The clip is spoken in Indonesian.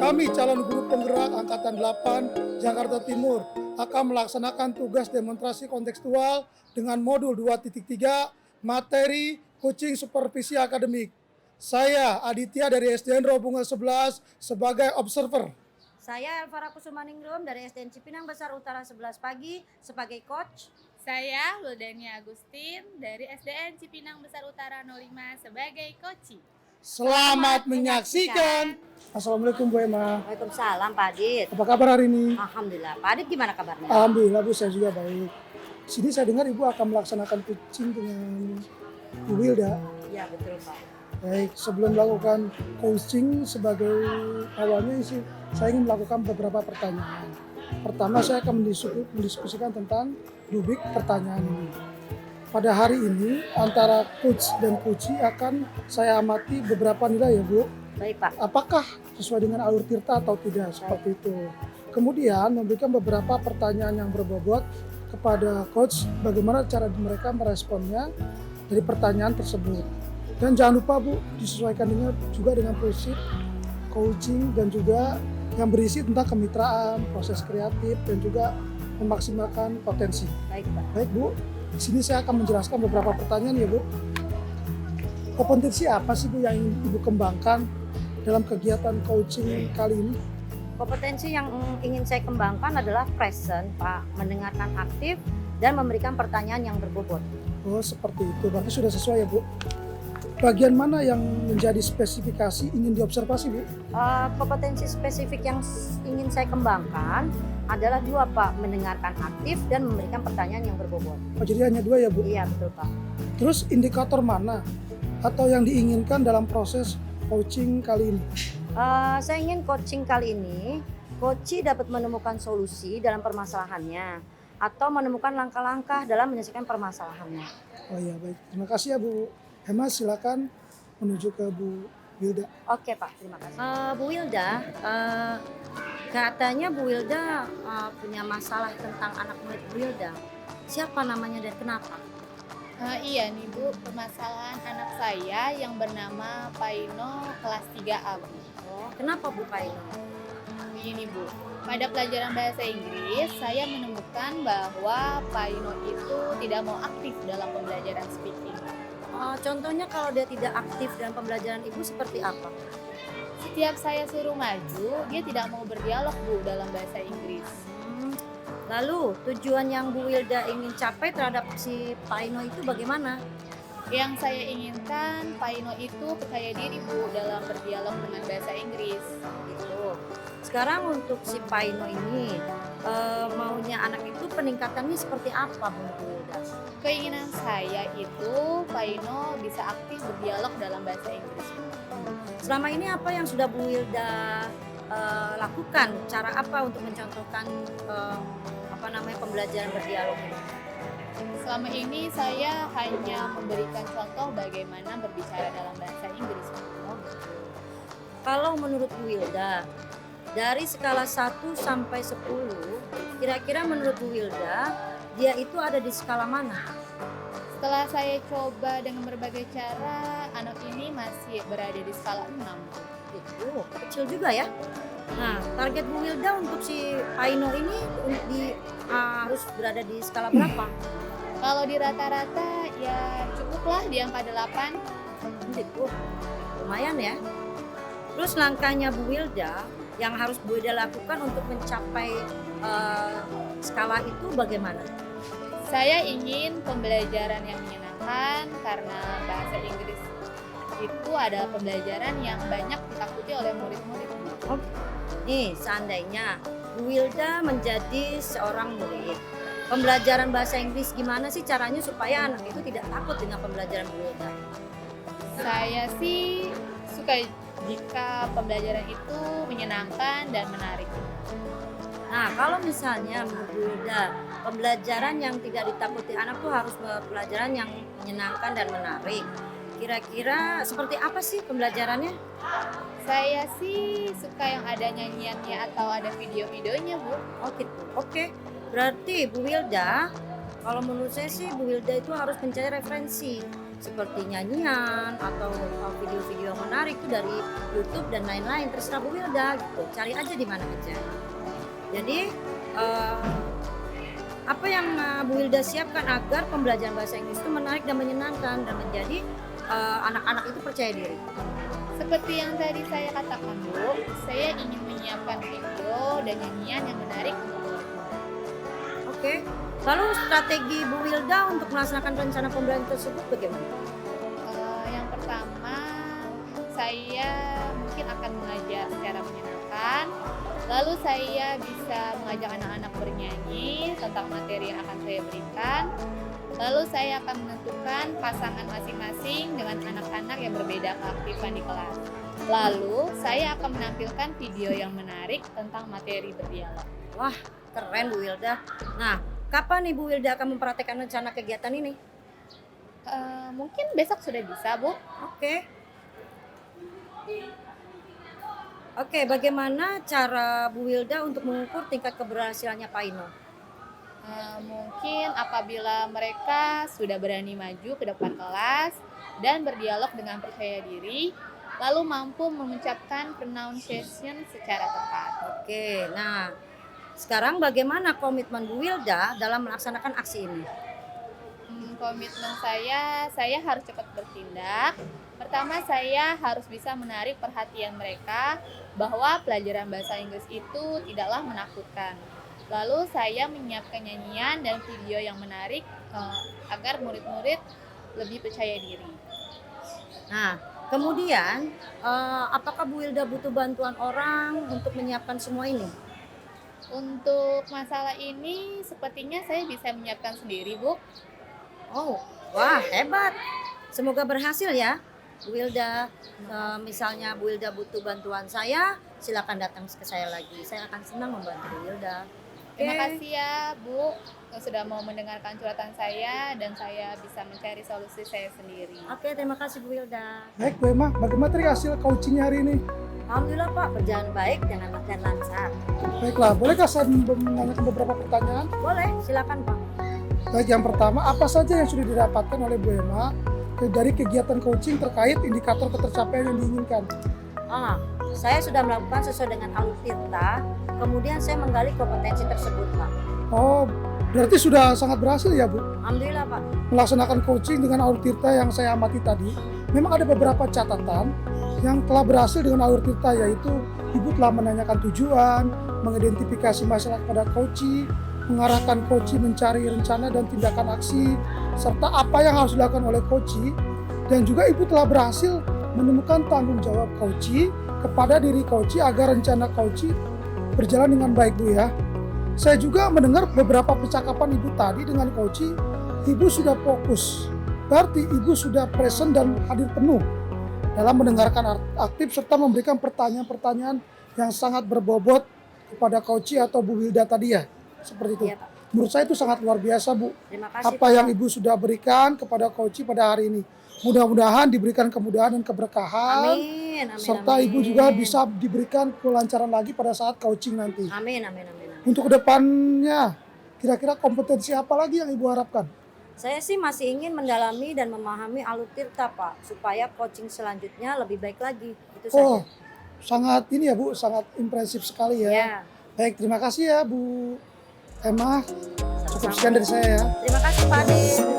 Kami calon guru penggerak Angkatan 8 Jakarta Timur akan melaksanakan tugas demonstrasi kontekstual dengan modul 2.3 materi coaching supervisi akademik. Saya Aditya dari SDN Robungan 11 sebagai observer. Saya Elvara Kusumaningrum dari SDN Cipinang Besar Utara 11 pagi sebagai coach. Saya Wuldania Agustin dari SDN Cipinang Besar Utara 05 sebagai coach. Selamat menyaksikan. Assalamualaikum Bu Emma. Waalaikumsalam Pak Adit. Apa kabar hari ini? Alhamdulillah. Pak Adit gimana kabarnya? Alhamdulillah Bu, saya juga baik. Sini saya dengar Ibu akan melaksanakan coaching dengan Bu Wilda. Iya betul Pak. Baik, sebelum melakukan coaching sebagai awalnya sih saya ingin melakukan beberapa pertanyaan. Pertama saya akan mendiskusikan tentang rubrik pertanyaan ini. Pada hari ini antara coach dan coachee akan saya amati beberapa nilai ya Bu. Baik Pak. Apakah sesuai dengan alur tirta atau tidak, seperti itu. Kemudian memberikan beberapa pertanyaan yang berbobot kepada coach, bagaimana cara mereka meresponnya dari pertanyaan tersebut. Dan jangan lupa Bu, disesuaikan juga dengan prinsip coaching dan juga yang berisi tentang kemitraan, proses kreatif dan juga memaksimalkan potensi. Baik Pak. Baik Bu, di sini saya akan menjelaskan beberapa pertanyaan ya Bu. Kompetensi apa sih Bu yang ingin Ibu kembangkan dalam kegiatan coaching kali ini? Kompetensi yang ingin saya kembangkan adalah present Pak, mendengarkan aktif dan memberikan pertanyaan yang berbobot. Oh seperti itu, berarti sudah sesuai ya Bu. Bagian mana yang menjadi spesifikasi ingin diobservasi Bu? Kompetensi spesifik yang ingin saya kembangkan adalah dua Pak, mendengarkan aktif dan memberikan pertanyaan yang berbobot. Oh jadi hanya dua ya Bu? Iya betul Pak. Terus indikator mana atau yang diinginkan dalam proses coaching kali ini? Saya ingin coaching kali ini, coachee dapat menemukan solusi dalam permasalahannya atau menemukan langkah-langkah dalam menyelesaikan permasalahannya. Oh iya baik, terima kasih ya Bu. Emma silakan menuju ke Bu Wilda. Oke Pak, terima kasih. Bu Wilda, katanya Bu Wilda punya masalah tentang anak murid Bu Wilda. Siapa namanya dan kenapa? Iya nih Bu, permasalahan anak saya yang bernama Paino kelas 3A Bu. Oh, kenapa Bu Paino? Begini Bu, pada pelajaran bahasa Inggris saya menemukan bahwa Paino itu tidak mau aktif dalam pembelajaran speaking. Contohnya kalau dia tidak aktif dalam pembelajaran Ibu seperti apa? Setiap saya suruh maju, dia tidak mau berdialog Bu dalam bahasa Inggris. Lalu tujuan yang Bu Wilda ingin capai terhadap si Paino itu bagaimana? Yang saya inginkan Paino itu percaya diri Bu dalam berdialog dengan bahasa Inggris. Gitu. Sekarang untuk si Paino ini maunya anak itu peningkatannya seperti apa Bu Wilda? Keinginan saya itu Paino bisa aktif berdialog dalam bahasa Inggris. Selama ini apa yang sudah Bu Wilda lakukan? Cara apa untuk mencontohkan pembelajaran berdialog ini? Selama ini saya hanya memberikan contoh bagaimana berbicara dalam bahasa Inggris. Kalau menurut Bu Wilda, dari skala 1 sampai 10, kira-kira menurut Bu Wilda, dia itu ada di skala mana? Setelah saya coba dengan berbagai cara, anak ini masih berada di skala 6. Gitu, kecil juga ya. Nah, target Bu Wilda untuk si Paino ini harus berada di skala berapa? Kalau di rata-rata ya cukuplah di angka 8. Gitu, lumayan ya. Terus langkahnya Bu Wilda yang harus Bu Wilda lakukan untuk mencapai skala itu bagaimana? Saya ingin pembelajaran yang menyenangkan karena bahasa Inggris itu adalah pembelajaran yang banyak ditakuti oleh murid-murid. Oh, nih seandainya Bu Wilda menjadi seorang murid, pembelajaran bahasa Inggris gimana sih caranya supaya anak itu tidak takut dengan pembelajaran Bu Wilda? Saya sih suka jika pembelajaran itu menyenangkan dan menarik. Nah, kalau misalnya menurut Bu Wilda, pembelajaran yang tidak ditakuti anak tuh harus pembelajaran yang menyenangkan dan menarik. Kira-kira seperti apa sih pembelajarannya? Saya sih suka yang ada nyanyiannya atau ada video-videonya Bu. Oh gitu, oke. Berarti Bu Wilda, kalau menurut saya sih Bu Wilda itu harus mencari referensi seperti nyanyian atau video-video menarik itu dari YouTube dan lain-lain, terserah Bu Wilda gitu. Cari aja di mana aja. Jadi apa yang Bu Wilda siapkan agar pembelajaran bahasa Inggris itu menarik dan menyenangkan dan menjadi anak-anak itu percaya diri. Seperti yang tadi saya katakan Bu, saya ingin menyiapkan video dan nyanyian yang menarik untuk murid-murid. Oke. Lalu strategi Bu Wilda untuk melaksanakan rencana pembelajaran tersebut bagaimana? Yang pertama, saya mungkin akan mengajar secara menyenangkan. Lalu saya bisa mengajak anak-anak bernyanyi tentang materi yang akan saya berikan. Lalu saya akan menentukan pasangan masing-masing dengan anak-anak yang berbeda keaktifan di kelas. Lalu saya akan menampilkan video yang menarik tentang materi berdialog. Wah, keren Bu Wilda. Nah, kapan nih Bu Wilda akan mempraktekkan rencana kegiatan ini? Mungkin besok sudah bisa, Bu. Oke. Oke, bagaimana cara Bu Wilda untuk mengukur tingkat keberhasilannya Pak Ino? Mungkin apabila mereka sudah berani maju ke depan kelas dan berdialog dengan percaya diri, lalu mampu mengucapkan pronunciation secara tepat. Oke, nah sekarang bagaimana komitmen Bu Wilda dalam melaksanakan aksi ini? Komitmen saya harus cepat bertindak. Pertama, saya harus bisa menarik perhatian mereka bahwa pelajaran bahasa Inggris itu tidaklah menakutkan. Lalu saya menyiapkan nyanyian dan video yang menarik agar murid-murid lebih percaya diri. Nah, kemudian apakah Bu Wilda butuh bantuan orang untuk menyiapkan semua ini? Untuk masalah ini sepertinya saya bisa menyiapkan sendiri, Bu. Oh, wah hebat. Semoga berhasil ya, Bu Wilda. Misalnya Bu Wilda butuh bantuan saya, silakan datang ke saya lagi. Saya akan senang membantu Bu Wilda. Terima kasih ya, Bu, sudah mau mendengarkan curhatan saya dan saya bisa mencari solusi saya sendiri. Oke, terima kasih Bu Wilda. Baik Bu Emma, bagaimana tadi hasil coachingnya hari ini? Alhamdulillah Pak, berjalan baik dan lancar. Baiklah, bolehkah saya menanyakan beberapa pertanyaan? Boleh, silakan Pak. Baik, yang pertama, apa saja yang sudah didapatkan oleh Bu Emma dari kegiatan coaching terkait indikator ketercapaian yang diinginkan? Saya sudah melakukan sesuai dengan alutsista, kemudian saya menggali kompetensi tersebut Pak. Oh, berarti sudah sangat berhasil ya Bu? Alhamdulillah Pak. Melaksanakan coaching dengan Alur Tirta yang saya amati tadi, memang ada beberapa catatan yang telah berhasil dengan Alur Tirta, yaitu Ibu telah menanyakan tujuan, mengidentifikasi masalah pada coaching, mengarahkan coaching mencari rencana dan tindakan aksi, serta apa yang harus dilakukan oleh coaching, dan juga Ibu telah berhasil menemukan tanggung jawab coaching kepada diri coaching agar rencana coaching berjalan dengan baik Bu ya. Saya juga mendengar beberapa percakapan Ibu tadi dengan coaching, Ibu sudah fokus, berarti Ibu sudah present dan hadir penuh dalam mendengarkan aktif serta memberikan pertanyaan-pertanyaan yang sangat berbobot kepada coaching atau Bu Wilda tadi ya, seperti itu. Iya, Pak. Menurut saya itu sangat luar biasa Bu, Terima kasih apa Pak. yang Ibu sudah berikan kepada coaching pada hari ini. Mudah-mudahan diberikan kemudahan dan keberkahan, Amin, serta amin. Ibu juga bisa diberikan kelancaran lagi pada saat coaching nanti. Amin. Untuk kedepannya, kira-kira kompetensi apa lagi yang Ibu harapkan? Saya sih masih ingin mendalami dan memahami Alur Tirta Pak, supaya coaching selanjutnya lebih baik lagi. Itu Oh, saja. sangat ini ya Bu, sangat impresif sekali ya. Ya, Baik, terima kasih ya Bu Emma. Cukup sama-sama. sekian dari saya ya. Terima kasih Pak Ade.